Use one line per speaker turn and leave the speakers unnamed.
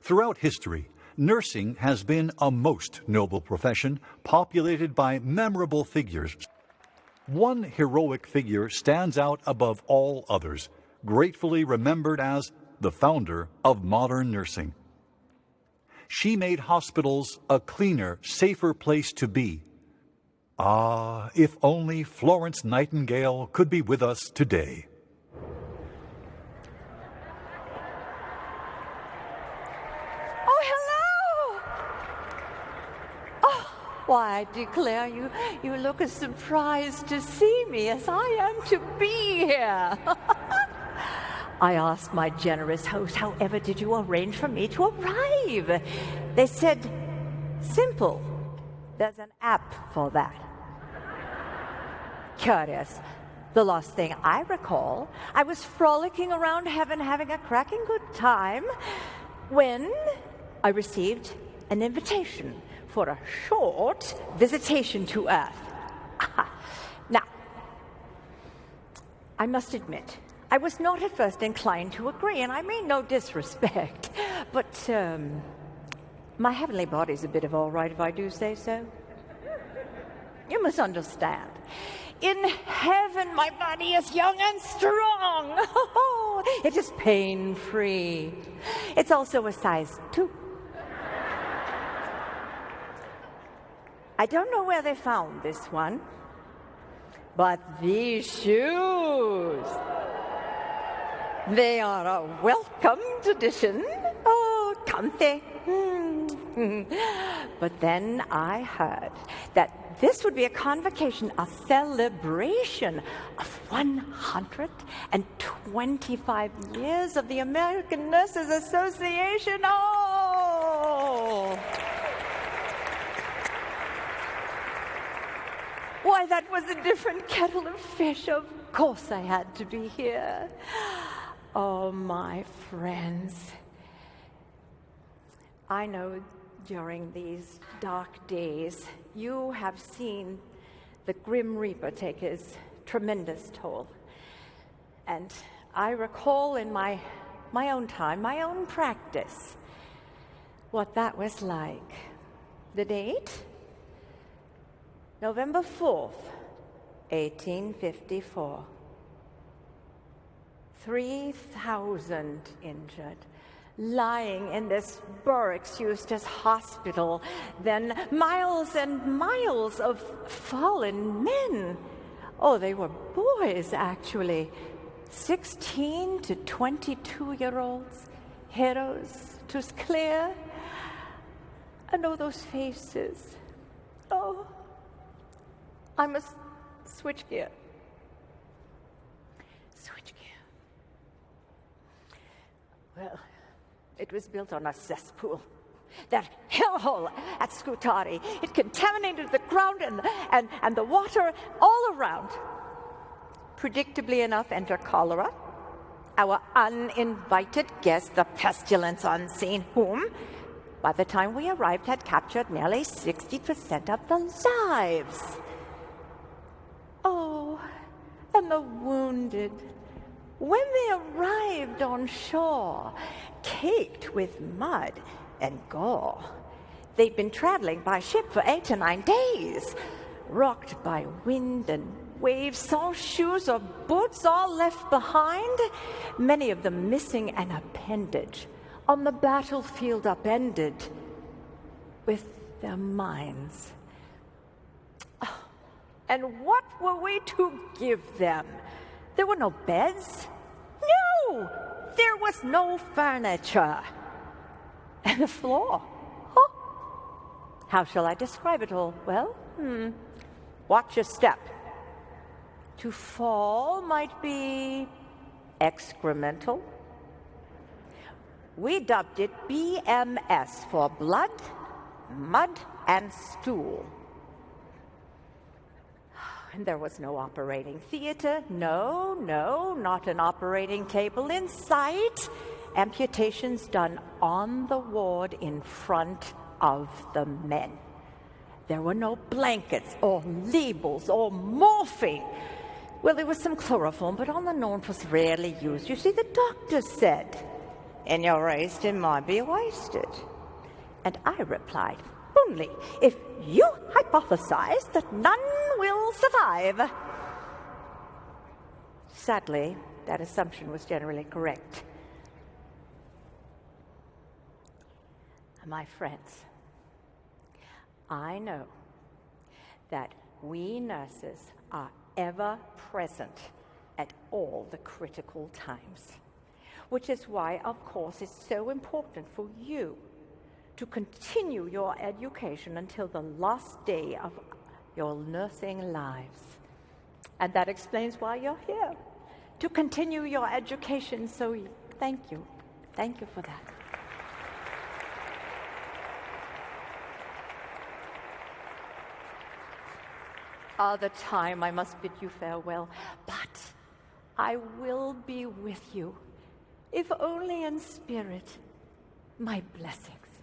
Throughout history, nursing has been a most noble profession, populated by memorable figures. One heroic figure stands out above all others, gratefully remembered as the founder of modern nursing. She made hospitals a cleaner, safer place to be. Ah, if only Florence Nightingale could be with us today.
Oh, hello! Oh, why, I declare you look as surprised to see me as I am to be here. I asked my generous host, however did you arrange for me to arrive? They said, simple. There's an app for that. Curious. The last thing I recall, I was frolicking around heaven having a cracking good time when I received an invitation for a short visitation to Earth. Now, I must admit, I was not at first inclined to agree, and I mean no disrespect, but my heavenly body's a bit of all right if I do say so. You must understand. In heaven, my body is young and strong. It is pain-free. It's also a size 2. I don't know where they found this one, but these shoes, they are a welcomed addition. Oh, comfy. But then I heard that this would be a convocation, a celebration of 125 years of the American Nurses Association. Oh! Why, that was a different kettle of fish. Of course I had to be here. Oh, my friends. I know during these dark days, you have seen the Grim Reaper take his tremendous toll. And I recall in my own time, my own practice, what that was like. The date? November 4th, 1854. 3,000 injured, lying in this barracks used as hospital, then miles and miles of fallen men. Oh, they were boys, actually. 16 to 22-year-olds, heroes, 'twas clear. And oh, those faces. Oh, I must switch gear. Switch gear. Well, it was built on a cesspool. That hellhole at Scutari, it contaminated the ground and the water all around. Predictably enough, enter cholera, our uninvited guest, the pestilence unseen, whom, by the time we arrived, had captured nearly 60% of the lives. Oh, and the wounded. When they arrived on shore, caked with mud and gore, they'd been traveling by ship for 8 to 9 days, rocked by wind and waves, sans shoes or boots, all left behind, many of them missing an appendage, on the battlefield upended, with their minds. Oh, and what were we to give them? There were no beds. No! There was no furniture. And the floor. Huh? How shall I describe it all? Well, watch your step. To fall might be excremental. We dubbed it BMS for blood, mud, and stool. And there was no operating theater. No, not an operating table in sight. Amputations done on the ward in front of the men. There were no blankets or labels or morphine. Well, there was some chloroform, but on the known was rarely used. You see, the doctor said, in your haste it might be wasted. And I replied, only if you hypothesize that none will survive. Sadly, that assumption was generally correct. My friends, I know that we nurses are ever present at all the critical times, which is why, of course, it's so important for you to continue your education until the last day of your nursing lives. And that explains why you're here, to continue your education. So thank you. Thank you for that. Other time I must bid you farewell, but I will be with you, if only in spirit. My blessings.